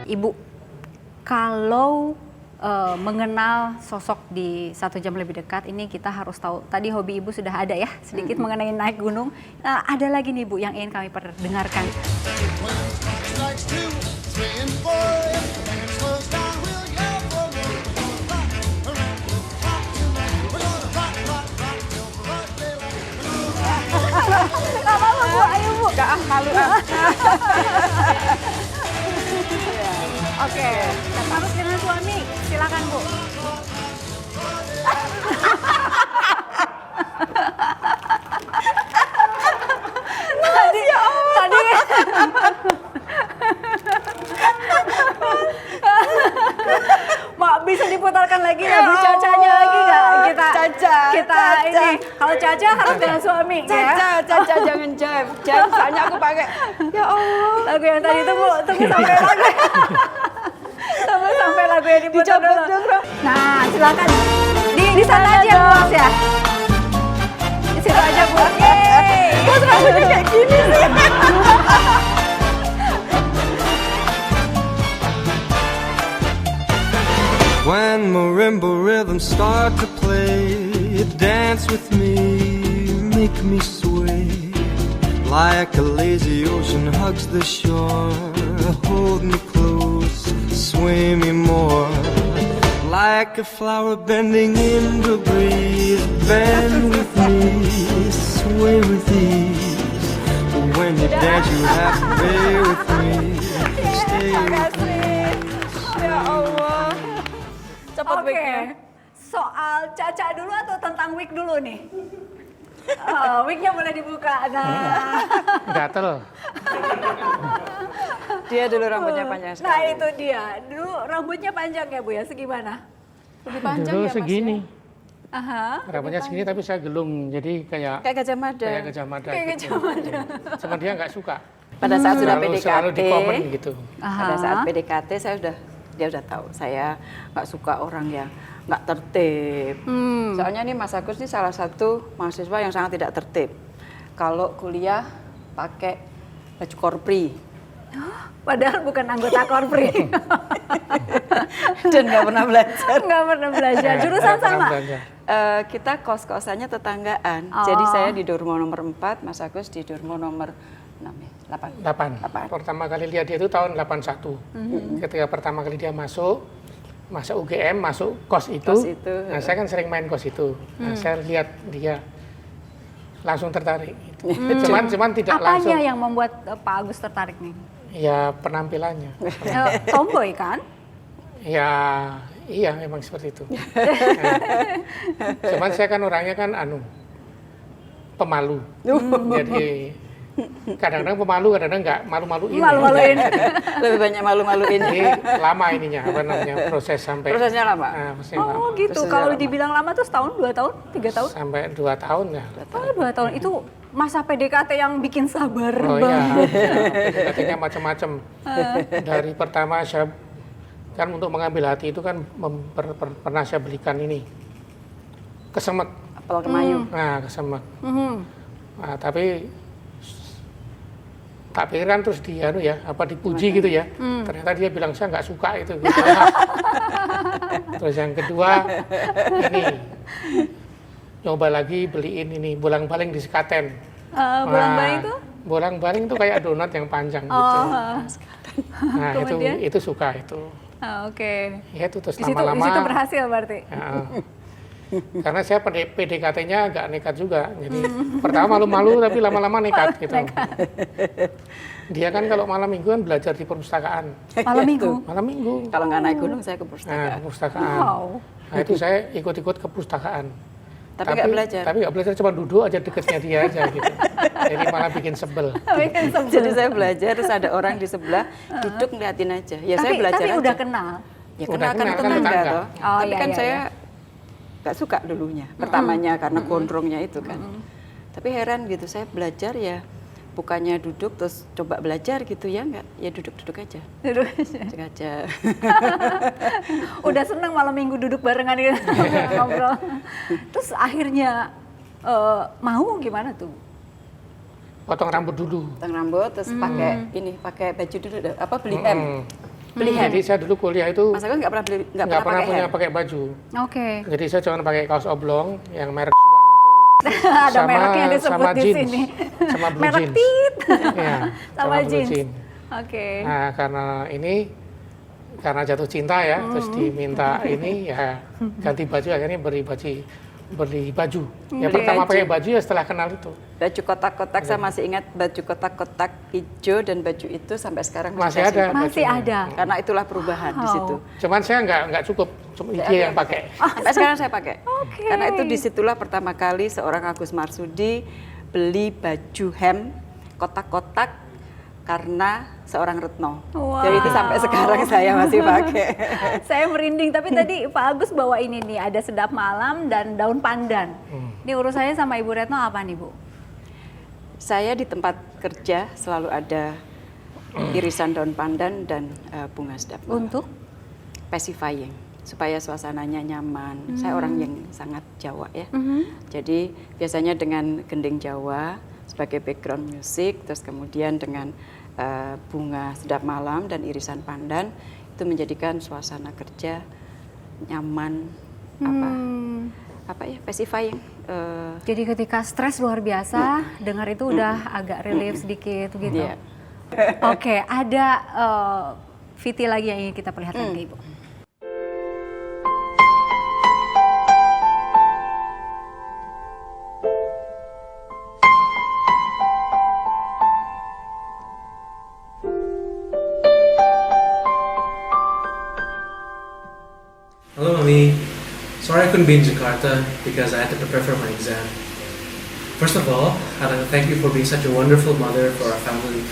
Ibu, kalau mengenal sosok di 1 jam lebih dekat ini kita harus tahu. Tadi hobi Ibu sudah ada ya sedikit mengenai naik gunung. Ada lagi nih Bu yang ingin kami perdengarkan. Gak apa-apa Bu, ayo Bu. Gak malu Oke, harus dengan suami. Silakan Bu. tadi Mak, bisa diputarkan lagi ya Bu Cacanya lagi nggak? Kita ini kalau Caca harus dengan suami ya. Caca jangan jam soalnya aku pakai. Ya Allah. Lagu yang tadi itu Bu, tunggu sampai lagu. Tunggu sampai lagu yang diputar dulu. Nah, silakan. Di sana aja Bu Mas ya. Di situ aja Bu. Kok rambutnya kayak gini sih? When marimba rhythms start to play, dance with me, make me sway. Like a lazy ocean hugs the shore, hold me close, sway me more. Like a flower bending in the breeze, bend with me, sway with ease. When you dance you have to stay with me, stay with me. Ya Allah. Cepat Oke. wignya. Soal Caca dulu atau tentang wig dulu nih? Wignya boleh dibuka. Nah. Gatel. Dia dulu rambutnya panjang sekali. Nah itu dia. Dulu rambutnya panjang ya Bu ya? Segimana? Lebih panjang Dulu ya Mas segini. ya? Aha. Rambutnya segini tapi saya gelung, jadi kayak Kayak Gajah Mada. Gajah Mada Kayak gitu. Gajah Mada. Cuma dia nggak suka. Pada saat sudah Selalu di komen PDKT, gitu. pada saat PDKT dia udah tahu saya nggak suka orang yang nggak tertib. Soalnya nih Mas Agus nih salah satu mahasiswa yang sangat tidak tertib. Kalau kuliah pakai baju korpri. Padahal bukan anggota korpri. Dan nggak pernah belajar. Nggak pernah belajar. Jurusan Nggak pernah sama? belanja. Kita kos-kosannya tetanggaan. Oh. Jadi saya di Durmo nomor 4, Mas Agus di Durmo nomor 8. 8. Pertama kali lihat dia itu tahun 81. Ketika pertama kali dia masuk UGM, masuk kos itu. Nah, saya kan sering main kos itu. Nah, saya lihat dia langsung tertarik. Cuman tidak Apanya langsung. yang membuat Pak Agus tertarik nih? Ya penampilannya. Tomboy kan? Ya iya memang seperti itu. Cuman saya kan orangnya kan pemalu. Jadi kadang-kadang pemalu, kadang-kadang nggak malu-maluin. Malu-maluin. Lebih banyak malu-maluin. Jadi lama ininya, proses sampai. Prosesnya lama? Prosesnya lama. Oh gitu. Prosesnya Kalau lama. dibilang lama tuh setahun, 2 tahun, 3 tahun? Sampai 2 tahun ya. Oh 2 tahun. Itu masa PDKT yang bikin sabar Oh iya, banget. PDKT-nya macam-macam. Dari pertama saya kan untuk mengambil hati itu kan pernah saya belikan ini kesemek. Apel kemayu. Nah kesemek. Nah, tapi tak pikir kan terus dipuji gitu ya. Ternyata dia bilang saya nggak suka itu. Gitu. Terus yang kedua ini nyoba lagi beliin ini bolang-baling di Sekaten. Bolang-baling itu? Bolang-baling itu kayak donat yang panjang gitu. Nah Kemudian? itu suka itu. Oke. Ya itu terus Di situ lama-lama. berhasil berarti. Ya, karena saya PDKT-nya agak nekat juga. Jadi pertama malu-malu tapi lama-lama nekat gitu. Dia kan kalau malam minggu kan belajar di perpustakaan. Malam minggu? Malam minggu. Kalau nggak naik gunung saya ke Nah, perpustakaan. perpustakaan. Wow. Nah itu saya ikut-ikut ke perpustakaan. Tapi nggak belajar. Tapi nggak belajar, cuma duduk aja deketnya dia aja gitu. Jadi malah bikin sebel. Jadi saya belajar terus ada orang di sebelah duduk ngeliatin aja. Ya saya belajar tapi aja. udah kenal. Ya Udah kenal kan kenal, kan tetangga tetangga. toh. Oh, Tapi iya, kan iya, saya nggak suka dulunya. Pertamanya karena gondrongnya itu kan. Tapi heran gitu saya belajar ya bukannya duduk terus coba belajar gitu ya nggak, ya duduk-duduk aja. Duduk aja. Duduk aja. Udah seneng malam minggu duduk barengan gitu ngobrol. Terus akhirnya mau gimana tuh? Potong rambut dulu. Potong rambut terus pakai baju dulu apa beli hem. Beli hem. Jadi saya dulu kuliah itu Mas Agus nggak pernah beli, nggak pernah punya hem. pakai baju. Oke. Jadi saya cuma pakai kaos oblong yang merek Swan itu. Ada mereknya yang disebut sama di jeans, sini. sama blue Merek jeans. tit. Iya, Sama blue jeans. jeans. Oke. Nah, karena jatuh cinta ya, terus diminta ini ya ganti baju, akhirnya beli baju. Ya Beli pertama baju. pakai baju ya setelah kenal itu. Baju kotak-kotak, saya masih ingat baju kotak-kotak hijau dan baju itu sampai sekarang Masih saya ada. simpan. Masih bajunya. ada. Karena itulah perubahan di Wow. situ. Cuman saya nggak cukup, cuma dia yang pakai. Sampai sekarang saya pakai. Oke. Karena itu disitulah pertama kali seorang Agus Marsudi beli baju hem kotak-kotak karena seorang Retno. Wow. Jadi itu sampai sekarang saya masih pakai. Saya merinding, tapi tadi Pak Agus bawa ini nih, ada sedap malam dan daun pandan. Ini urusannya sama Ibu Retno apa nih, Bu? Saya di tempat kerja selalu ada irisan daun pandan dan bunga sedap malam. Untuk? Pacifying, supaya suasananya nyaman. Saya orang yang sangat Jawa ya. Jadi biasanya dengan gending Jawa sebagai background music, terus kemudian dengan bunga sedap malam dan irisan pandan, itu menjadikan suasana kerja nyaman, apa ya, pacifying. Jadi ketika stres luar biasa, dengar itu udah agak relief sedikit gitu. Iya. Oke, ada VT lagi yang ingin kita perlihatkan ke Ibu. Hello, Mami. Sorry I couldn't be in Jakarta because I had to prepare for my exam. First of all, I'd like to thank you for being such a wonderful mother for our family.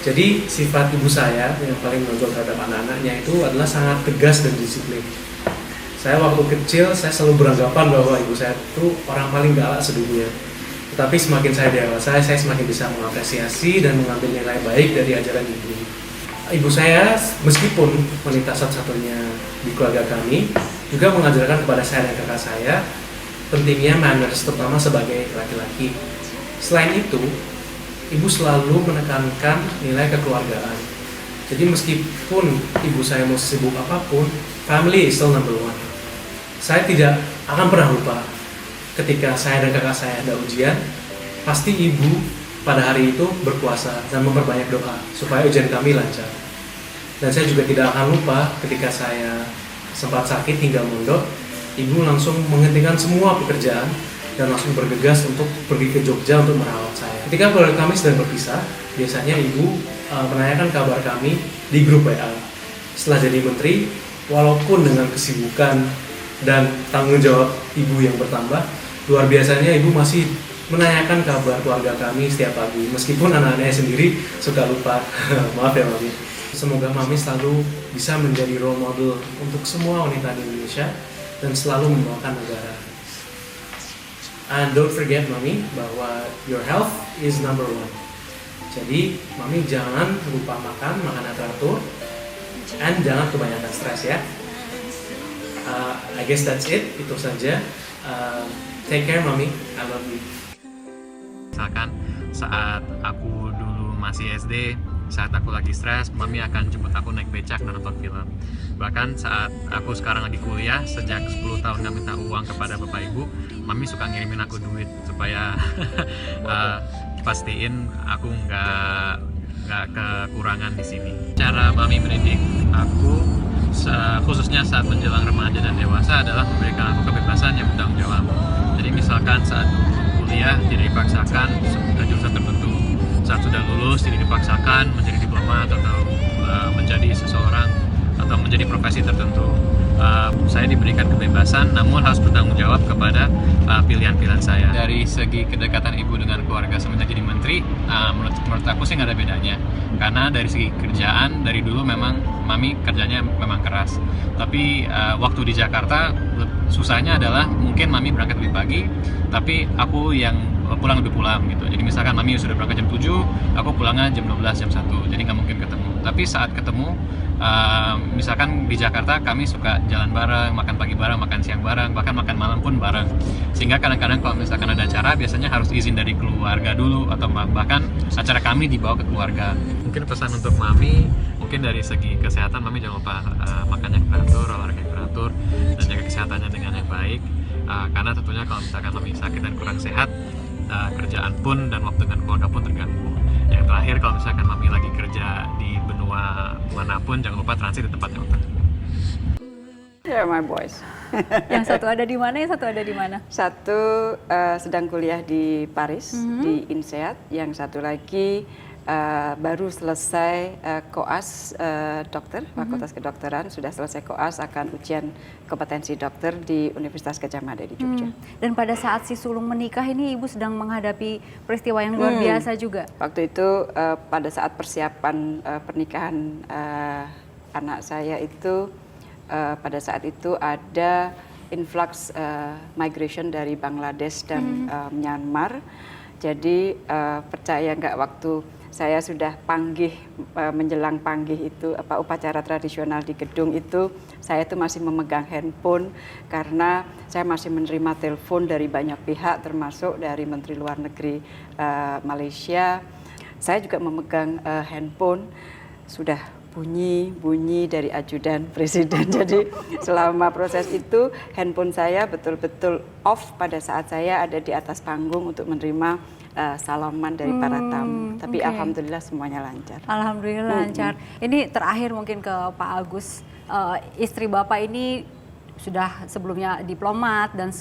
Jadi, sifat ibu saya yang paling menonjol terhadap anak-anaknya itu adalah sangat tegas dan disiplin. Saya waktu kecil, saya selalu beranggapan bahwa ibu saya itu orang paling galak sedunia. Tetapi semakin saya dewasa, saya semakin bisa mengapresiasi dan mengambil nilai baik dari ajaran ibu. Ibu saya, meskipun wanita satu-satunya di keluarga kami, juga mengajarkan kepada saya dan kakak saya pentingnya manners, terutama sebagai laki-laki. Selain itu, ibu selalu menekankan nilai kekeluargaan. Jadi meskipun ibu saya mau sibuk apapun, family is still number one. Saya tidak akan pernah lupa ketika saya dan kakak saya ada ujian, pasti ibu pada hari itu berpuasa dan memperbanyak doa supaya ujian kami lancar. Dan saya juga tidak akan lupa ketika saya sempat sakit hingga mondok, ibu langsung menghentikan semua pekerjaan dan langsung bergegas untuk pergi ke Jogja untuk merawat saya. Ketika keluarga kami sedang berpisah, biasanya ibu menanyakan kabar kami di grup WA. Setelah jadi menteri, walaupun dengan kesibukan dan tanggung jawab ibu yang bertambah, luar biasanya ibu masih menanyakan kabar keluarga kami setiap pagi, meskipun anak-anaknya sendiri suka lupa. Maaf ya Mami. Semoga Mami selalu bisa menjadi role model untuk semua wanita di Indonesia dan selalu membawakan negara. And don't forget Mami bahwa your health is number one. Jadi Mami jangan lupa makan teratur, and jangan kebanyakan stres ya. I guess that's it, itu saja. Take care Mami, I love you. Misalkan saat aku dulu masih SD, saat aku lagi stres, Mami akan jemput aku naik becak dan nonton film. Bahkan saat aku sekarang lagi kuliah, sejak 10 tahun gak minta uang kepada bapak ibu, Mami suka ngirimin aku duit supaya pastiin aku nggak kekurangan di sini. Cara Mami mendidik aku, khususnya saat menjelang remaja dan dewasa, adalah memberikan aku kebebasan yang bertanggung jawab. Jadi misalkan saat kuliah tidak dipaksakan ke jurusan tertentu, saat sudah lulus tidak dipaksakan menjadi diplomat atau menjadi seseorang atau menjadi profesi tertentu. Saya diberikan kebebasan, namun harus bertanggung jawab kepada pilihan-pilihan saya. Dari segi kedekatan ibu dengan keluarga semenjak jadi menteri, menurut aku sih nggak ada bedanya. Karena dari segi kerjaan, dari dulu memang Mami kerjanya memang keras. Tapi waktu di Jakarta, susahnya adalah mungkin Mami berangkat lebih pagi, tapi aku yang pulang lebih pulang gitu. Jadi misalkan Mami sudah berangkat jam 7, aku pulangnya jam 12, jam 1, jadi nggak mungkin ketemu. Tapi saat ketemu, misalkan di Jakarta kami suka jalan bareng, makan pagi bareng, makan siang bareng, bahkan makan malam pun bareng. Sehingga kadang-kadang kalau misalkan ada acara, biasanya harus izin dari keluarga dulu, atau bahkan acara kami dibawa ke keluarga. Mungkin pesan untuk Mami, mungkin dari segi kesehatan mami jangan lupa makan yang teratur, olahraga yang teratur, dan jaga kesehatannya dengan yang baik. Karena tentunya kalau misalkan mami sakit dan kurang sehat, kerjaan pun dan waktu dengan keluarga pun terganggu. Yang terakhir, kalau misalkan mami lagi kerja di benua manapun, jangan lupa transit di tempat yang utama. Yeah, my boys. Yang satu ada di mana, yang satu ada di mana? Satu sedang kuliah di Paris, di INSEAD. Yang satu lagi baru selesai koas dokter, Fakultas Kedokteran, sudah selesai koas, akan ujian kompetensi dokter di Universitas Gadjah Mada di Jogja. Dan pada saat si sulung menikah ini Ibu sedang menghadapi peristiwa yang luar biasa juga. Waktu itu pada saat persiapan pernikahan anak saya itu, pada saat itu ada influx migration dari Bangladesh dan Myanmar. Jadi percaya nggak, waktu saya sudah panggih, menjelang panggih itu, upacara tradisional di gedung itu, saya itu masih memegang handphone karena saya masih menerima telepon dari banyak pihak, termasuk dari Menteri Luar Negeri Malaysia. Saya juga memegang handphone, sudah bunyi dari ajudan presiden. Jadi selama proses itu handphone saya betul-betul off pada saat saya ada di atas panggung untuk menerima salaman dari para tamu. Tapi alhamdulillah semuanya lancar. Alhamdulillah lancar. Ini terakhir mungkin ke Pak Agus, istri Bapak ini sudah sebelumnya diplomat dan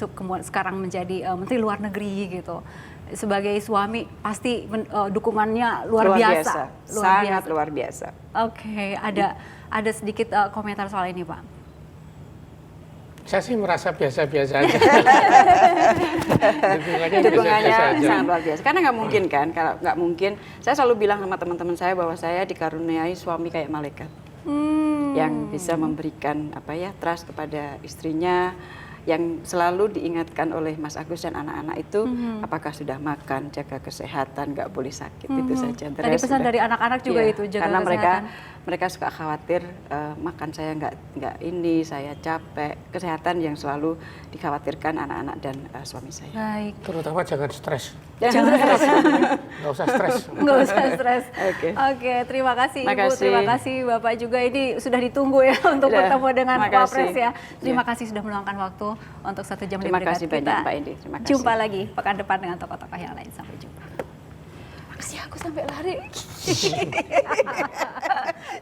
sekarang menjadi Menteri Luar Negeri gitu. Sebagai suami pasti dukungannya luar biasa. Sangat luar biasa. Oke, ada sedikit komentar soal ini, Pak. Saya sih merasa biasa-biasa aja. Dukungannya sangat luar biasa. Karena nggak mungkin kan, kalau nggak mungkin. Saya selalu bilang sama teman-teman saya bahwa saya dikaruniai suami kayak malaikat, yang bisa memberikan trust kepada istrinya, yang selalu diingatkan oleh Mas Agus dan anak-anak itu, apakah sudah makan, jaga kesehatan, nggak boleh sakit, itu saja. Tadi pesan dari anak-anak juga itu, jaga karena kesehatan. mereka suka khawatir makan saya nggak ini, saya capek, kesehatan yang selalu dikhawatirkan anak-anak dan suami saya. Baik. Terutama jangan stres. Jangan stres. Nggak usah stres. Nggak usah stres. Oke. Terima kasih Ibu, Makasih. terima kasih Bapak juga. Ini sudah ditunggu ya untuk bertemu dengan Wapres ya. Terima kasih sudah meluangkan waktu untuk 1 jam Terima lebih kasih dekat banyak kita. Mbak Indi. Terima kasih. Jumpa lagi pekan depan dengan tokoh-tokoh yang lain. Sampai jumpa. Makasih, aku sampai lari.